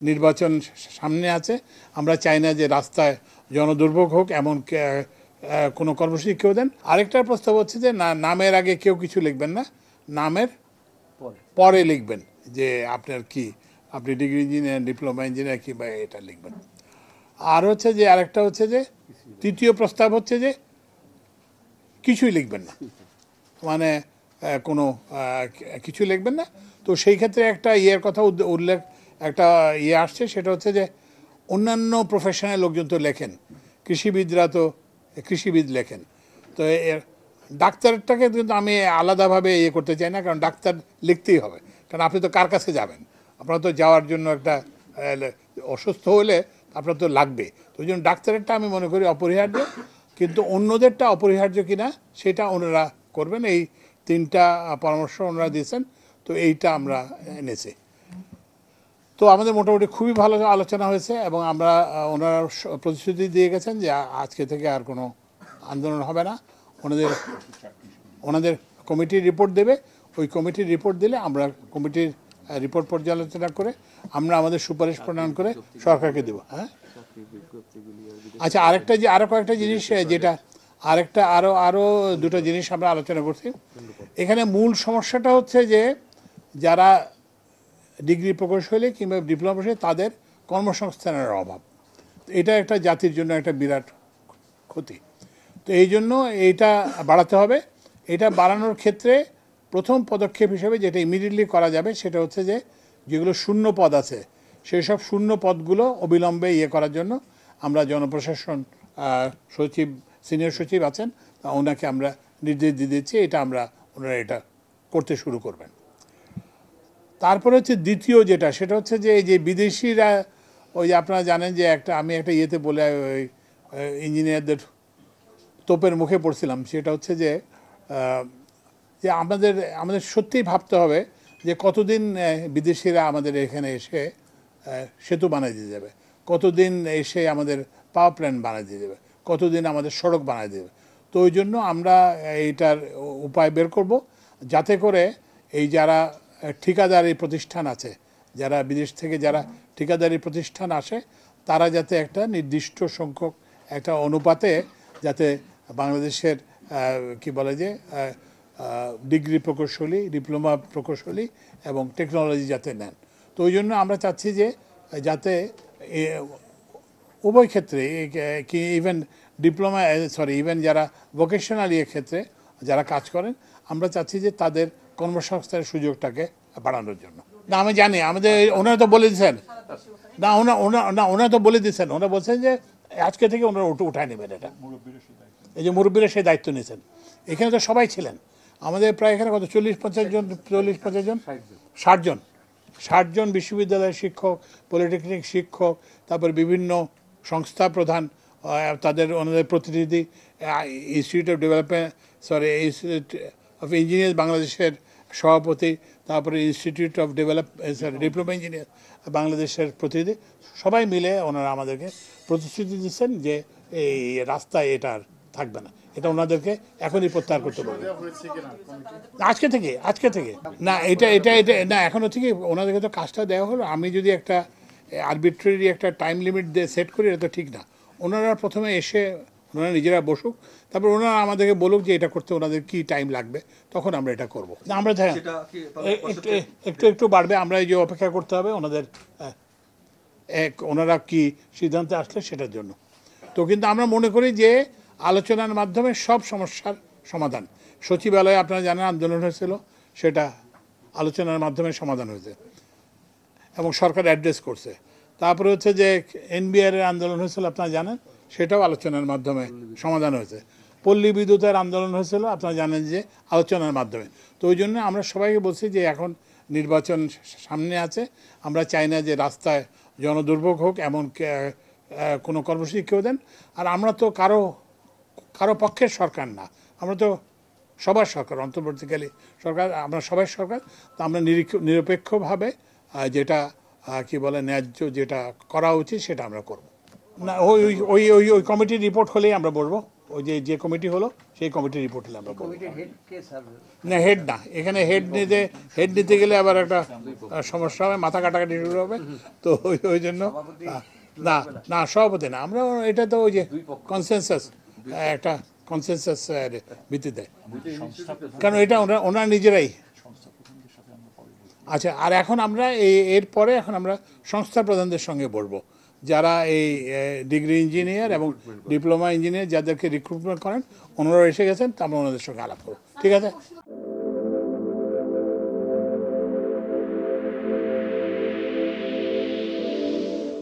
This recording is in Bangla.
নির্বাচন সামনে আছে, আমরা চাই না যে রাস্তায় জনদুর্ভোগ হোক এমন কোনো কর্মসূচি কেউ দেন। আরেকটা প্রস্তাব হচ্ছে যে নামের আগে কেউ কিছু লিখবেন না, নামের পরে লিখবেন যে আপনার কি, আপনি ডিগ্রি ইঞ্জিনিয়ার, ডিপ্লোমা ইঞ্জিনিয়ার কি বা এটা লিখবেন। আর হচ্ছে যে আরেকটা হচ্ছে যে তৃতীয় প্রস্তাব হচ্ছে যে কিছুই লিখবেন না, মানে কোনো কিছু লিখবেন না। তো সেই ক্ষেত্রে একটা ইয়ের কথা উল্লেখ, একটা ইয়ে আসছে, সেটা হচ্ছে যে অন্যান্য প্রফেশনের লোকজন তো লেখেন, কৃষিবিদরা তো কৃষিবিদ লেখেন, তো ডাক্তারটাকে কিন্তু আমি আলাদাভাবে ইয়ে করতে চাই না, কারণ ডাক্তার লিখতেই হবে, কারণ আপনি তো কার কাছে যাবেন, আপনার তো যাওয়ার জন্য একটা অসুস্থ হলে আপনার তো লাগবে, তো ওই জন্য ডাক্তারেরটা আমি মনে করি অপরিহার্য, কিন্তু অন্যদেরটা অপরিহার্য কিনা সেটা ওনারা করবেন। এই তিনটা পরামর্শ ওনারা দিয়েছেন, তো এইটা আমরা এনেছি। তো আমাদের মোটামুটি খুবই ভালো আলোচনা হয়েছে এবং আমরা ওনারা প্রতিশ্রুতি দিয়ে গেছেন যে আজকে থেকে আর কোনো আন্দোলন হবে না। ওনাদের কমিটির রিপোর্ট দেবে, ওই কমিটির রিপোর্ট দিলে আমরা কমিটির রিপোর্ট পর্যালোচনা করে আমরা আমাদের সুপারিশ প্রণয়ন করে সরকারকে দেবো। হ্যাঁ, আচ্ছা, আরেকটা যে আরও কয়েকটা জিনিস, যেটা আরেকটা আরও দুটো জিনিস আমরা আলোচনা করছি। এখানে মূল সমস্যাটা হচ্ছে যে যারা ডিগ্রি প্রকৌশলী কিংবা ডিপ্লোমা প্রকৌশলী তাদের কর্মসংস্থানের অভাব, এটা একটা জাতির জন্য একটা বিরাট ক্ষতি। তো এই জন্য এইটা বাড়াতে হবে। এটা বাড়ানোর ক্ষেত্রে প্রথম পদক্ষেপ হিসেবে যেটা ইমিডিয়েটলি করা যাবে সেটা হচ্ছে যে যেগুলো শূন্য পদ আছে সেই সব শূন্য পদগুলো অবিলম্বে ইয়ে করার জন্য আমরা জনপ্রশাসন সচিব, সিনিয়র সচিব আছেন, ওনাকে আমরা নির্দেশ দিয়ে দিচ্ছি, এটা ওনারা এটা করতে শুরু করবেন। তারপরে হচ্ছে দ্বিতীয় যেটা, সেটা হচ্ছে যে এই যে বিদেশিরা, ওই যে আপনারা জানেন যে আমি একটা ইয়েতে বলে ওই ইঞ্জিনিয়ারদের তোপের মুখে পড়ছিলাম, সেটা হচ্ছে যে যে আমাদের সত্যিই ভাবতে হবে যে কতদিন বিদেশিরা আমাদের এখানে এসে সেতু বানিয়ে দিয়ে যাবে, কতদিন এসে আমাদের পাওয়ার প্ল্যান্ট বানিয়ে দিয়ে যাবে, কতদিন আমাদের সড়ক বানিয়ে দেবে। তো ওই জন্য আমরা এইটার উপায় বের করব, যাতে করে এই যারা ঠিকাদারি প্রতিষ্ঠান আছে, যারা বিদেশ থেকে যারা ঠিকাদারি প্রতিষ্ঠান আসে, তারা যাতে একটা নির্দিষ্ট সংখ্যক একটা অনুপাতে যাতে বাংলাদেশের কি বলে যে ডিগ্রি প্রকৌশলী, ডিপ্লোমা প্রকৌশলী এবং টেকনোলজি যাতে নেন। তো ওই জন্য আমরা চাচ্ছি যে যাতে উভয় ক্ষেত্রে কি ইভেন ডিপ্লোমা ইভেন যারা ভোকেশনাল ইয়ে ক্ষেত্রে যারা কাজ করেন, আমরা চাচ্ছি যে তাদের কর্মসংস্থানের সুযোগটাকে বাড়ানোর জন্য। না আমি জানি আমাদের ওনারা তো বলে দিচ্ছেন, ওনারা তো বলে দিচ্ছেন, ওনারা বলছেন যে আজকে থেকে ওনারা উঠায় নেবেন এটা, এই যে মুরব্বীরা সেই দায়িত্ব নিয়েছেন। এখানে তো সবাই ছিলেন, আমাদের প্রায় এখানে কত 40-50 জন, 40-50 জন, 60 জন বিশ্ববিদ্যালয়ের শিক্ষক, পলিটেকনিক শিক্ষক, তারপর বিভিন্ন সংস্থা প্রধান, ওনাদের প্রতিনিধি, institute of development institute of engineer বাংলাদেশের সভাপতি, তারপরে ইনস্টিটিউট অফ ডিপ্লোমা ইঞ্জিনিয়ার বাংলাদেশের প্রতিনিধি, সবাই মিলে ওনারা আমাদেরকে প্রতিশ্রুতি দিচ্ছেন যে এই রাস্তায় এটা আর থাকবে না, এটা ওনাদেরকে এখনই প্রত্যাহার করতে পারবে। আজকে থেকে না, এটা এটা এটা না, এখনও থেকে ওনাদেরকে তো কাজটা দেওয়া হলো। আমি যদি একটা আরবিট্রারি একটা টাইম লিমিট দিয়ে সেট করি, এটা তো ঠিক না। ওনারা প্রথমে এসে ওনারা নিজেরা বসুক, তারপর ওনারা আমাদেরকে বলুক যে এটা করতে ওনাদের কি টাইম লাগবে, তখন আমরা এটা করব। আমরা একটু বাড়বে, আমরা এই যে অপেক্ষা করতে হবে ওনাদের ওনারা কি সিদ্ধান্তে আসলে সেটার জন্য। তো কিন্তু আমরা মনে করি যে আলোচনার মাধ্যমে সব সমস্যার সমাধান, সচিবালয়ে আপনারা জানেন আন্দোলন হয়েছিল, সেটা আলোচনার মাধ্যমে সমাধান হয়েছে এবং সরকার অ্যাড্রেস করছে। তারপরে হচ্ছে যে এনবিআর এর আন্দোলন হয়েছিল, আপনারা জানেন, সেটাও আলোচনার মাধ্যমে সমাধান হয়েছে। পল্লী বিদ্যুতের আন্দোলন হয়েছিল, আপনারা জানেন যে আলোচনার মাধ্যমে। তো ওই জন্য আমরা সবাইকে বলছি যে এখন নির্বাচন সামনে আছে, আমরা চাই না যে রাস্তায় জনদুর্ভোগ হোক এমন কোনো কর্মসূচি কেউ দেন। আর আমরা তো কারো পক্ষের সরকার না, আমরা তো সবার সরকার, অন্তর্বর্তীকালী সরকার, আমরা সবাই সরকার। তো আমরা নিরপেক্ষভাবে যেটা কি বলে ন্যায্য যেটা করা উচিত সেটা আমরা করব না। ওই কমিটির রিপোর্ট হলেই আমরা বলবো, ওই যে কমিটি হলো সেই কমিটির রিপোর্ট হলে আমরা বলবো। কমিটির হেড কে স্যার? না, হেড না, এখানে হেড নিতে গেলে আবার একটা সমস্যা হবে, মাথা কাটাকাটি শুরু হবে। তো ওই জন্য না না, সভাপতি না, আমরা এটা তো ওই যে কনসেনসাস, একটা কনসেনসাস ভিত্তিতে, কারণ এটা ওনারা নিজেরাই। আচ্ছা, আর এখন আমরা এরপরে এখন আমরা সংস্থা প্রধানদের সঙ্গে বলবো, যারা এই ডিগ্রি ইঞ্জিনিয়ার এবং ডিপ্লোমা ইঞ্জিনিয়ার যাদেরকে রিক্রুটমেন্ট করেন, ওনারা এসে গেছেন, তো আমরা ওনাদের সঙ্গে আলাপ করবো। ঠিক আছে।